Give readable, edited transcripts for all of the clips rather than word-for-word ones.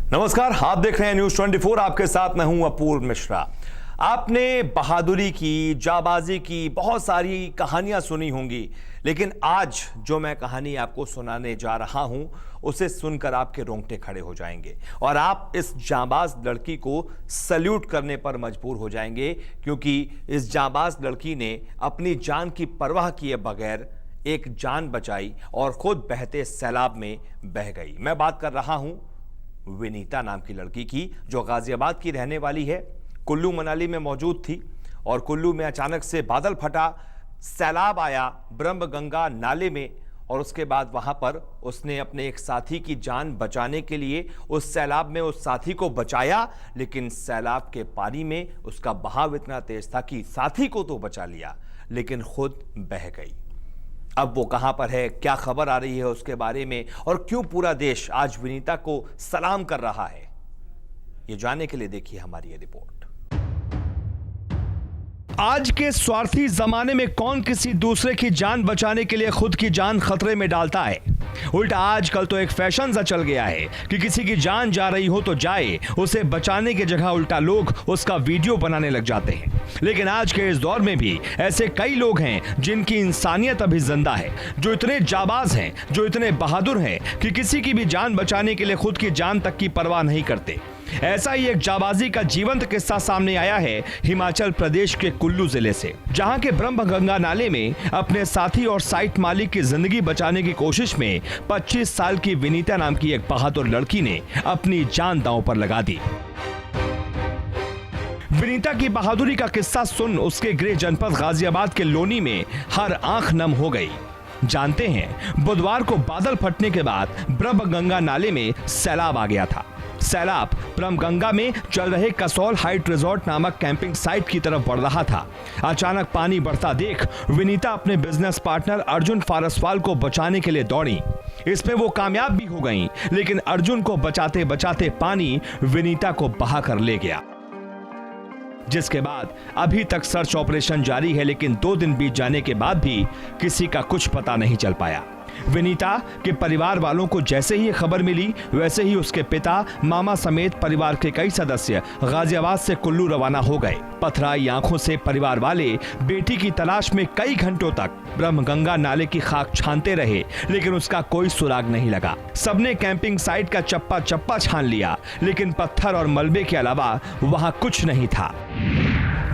नमस्कार, आप देख रहे हैं न्यूज 24। आपके साथ मैं हूं अपूर्व मिश्रा। आपने बहादुरी की, जाबाजी की बहुत सारी कहानियां सुनी होंगी, लेकिन आज जो मैं कहानी आपको सुनाने जा रहा हूं उसे सुनकर आपके रोंगटे खड़े हो जाएंगे और आप इस जांबाज लड़की को सल्यूट करने पर मजबूर हो जाएंगे, क्योंकि इस जांबाज लड़की ने अपनी जान की परवाह किए बगैर एक जान बचाई और खुद बहते सैलाब में बह गई। मैं बात कर रहा हूं विनीता नाम की लड़की की, जो गाजियाबाद की रहने वाली है। कुल्लू मनाली में मौजूद थी और कुल्लू में अचानक से बादल फटा, सैलाब आया ब्रह्मगंगा नाले में और उसके बाद वहां पर उसने अपने एक साथी की जान बचाने के लिए उस सैलाब में उस साथी को बचाया, लेकिन सैलाब के पानी में उसका बहाव इतना तेज था कि साथी को तो बचा लिया लेकिन खुद बह गई। अब वो कहां पर है, क्या खबर आ रही है उसके बारे में और क्यों पूरा देश आज विनीता को सलाम कर रहा है, ये जानने के लिए देखिए हमारी ये रिपोर्ट। आज के स्वार्थी जमाने में कौन किसी दूसरे की जान बचाने के लिए खुद की जान खतरे में डालता है। उल्टा आजकल तो एक फैशन सा चल गया है कि किसी की जान जा रही हो तो जाए, उसे बचाने की जगह उल्टा लोग उसका वीडियो बनाने लग जाते हैं। लेकिन आज के इस दौर में भी ऐसे कई लोग हैं जिनकी इंसानियत अभी जिंदा है, जो इतने जाबाज हैं, जो इतने बहादुर हैं कि किसी की भी जान बचाने के लिए खुद की जान तक की परवाह नहीं करते। ऐसा ही एक जाबाजी का जीवंत किस्सा सामने आया है हिमाचल प्रदेश के कुल्लू जिले से, जहां के ब्रह्मगंगा नाले में अपने साथी और साइट मालिक की जिंदगी बचाने की कोशिश में 25 साल की विनीता नाम की एक बहादुर लड़की ने अपनी जान दांव पर लगा दी। विनीता की बहादुरी का किस्सा सुन उसके गृह जनपद गाजियाबाद के लोनी में हर आंख नम हो गई। जानते हैं, बुधवार को बादल फटने के बाद ब्रह्मगंगा नाले में सैलाब आ गया था। सैलाब ब्रह्मगंगा में चल रहे कसौल हाइट रिजॉर्ट नामक कैंपिंग साइट की तरफ बढ़ रहा था। अचानक पानी बढ़ता देख विनीता अपने बिजनेस पार्टनर अर्जुन फारसवाल को बचाने के लिए दौड़ी। इसमें वो कामयाब भी हो गईं, लेकिन अर्जुन को बचाते बचाते पानी विनीता को बहा कर ले गया, जिसके बाद अभी तक सर्च ऑपरेशन जारी है। लेकिन 2 दिन बीत जाने के बाद भी किसी का कुछ पता नहीं चल पाया। विनीता के परिवार वालों को जैसे ही खबर मिली, वैसे ही उसके पिता, मामा समेत परिवार के कई सदस्य गाजियाबाद से कुल्लू रवाना हो गए। पथराई आंखों से परिवार वाले बेटी की तलाश में कई घंटों तक ब्रह्मगंगा नाले की खाक छानते रहे, लेकिन उसका कोई सुराग नहीं लगा। सबने कैंपिंग साइट का चप्पा चप्पा छान लिया, लेकिन पत्थर और मलबे के अलावा वहां कुछ नहीं था।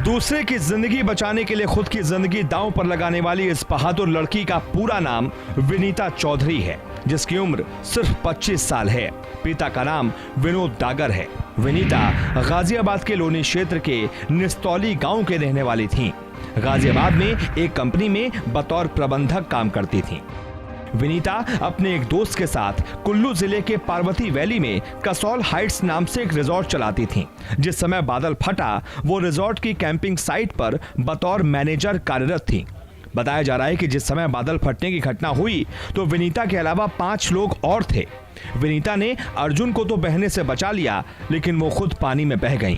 दूसरे की जिंदगी बचाने के लिए खुद की जिंदगी दांव पर लगाने वाली इस बहादुर लड़की का पूरा नाम विनीता चौधरी है, जिसकी उम्र सिर्फ 25 साल है। पिता का नाम विनोद डागर है। विनीता गाजियाबाद के लोनी क्षेत्र के निस्तौली गांव के रहने वाली थी। गाजियाबाद में एक कंपनी में बतौर प्रबंधक काम करती थी। विनीता अपने एक दोस्त के साथ कुल्लू जिले के पार्वती वैली में कसौल हाइट्स नाम से एक रिजॉर्ट चलाती थीं। जिस समय बादल फटा, वो रिजॉर्ट की कैंपिंग साइट पर बतौर मैनेजर कार्यरत थीं। बताया जा रहा है कि जिस समय बादल फटने की घटना हुई तो विनीता के अलावा 5 लोग और थे। विनीता ने अर्जुन को तो बहने से बचा लिया, लेकिन वो खुद पानी में बह गईं।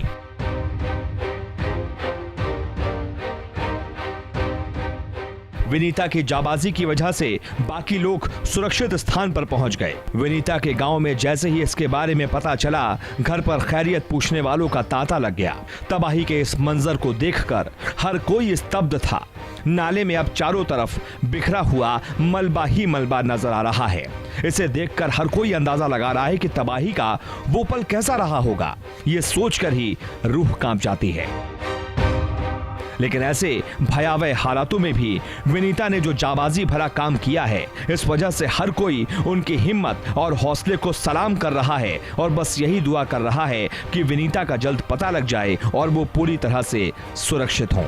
विनीता की जाबाजी की वजह से बाकी लोग सुरक्षित स्थान पर पहुंच गए। विनीता के गांव में जैसे ही इसके बारे में पता चला, घर पर खैरियत पूछने वालों का तांता लग गया। तबाही के इस मंजर को देखकर हर कोई स्तब्ध था। नाले में अब चारों तरफ बिखरा हुआ मलबा ही मलबा नजर आ रहा है। इसे देखकर हर कोई अंदाजा लगा रहा है कि तबाही का वो पल कैसा रहा होगा। ये सोचकर ही रूह कांप जाती है। लेकिन ऐसे भयावह हालातों में भी विनीता ने जो जाबाजी भरा काम किया है, इस वजह से हर कोई उनकी हिम्मत और हौसले को सलाम कर रहा है और बस यही दुआ कर रहा है कि विनीता का जल्द पता लग जाए और वो पूरी तरह से सुरक्षित हों।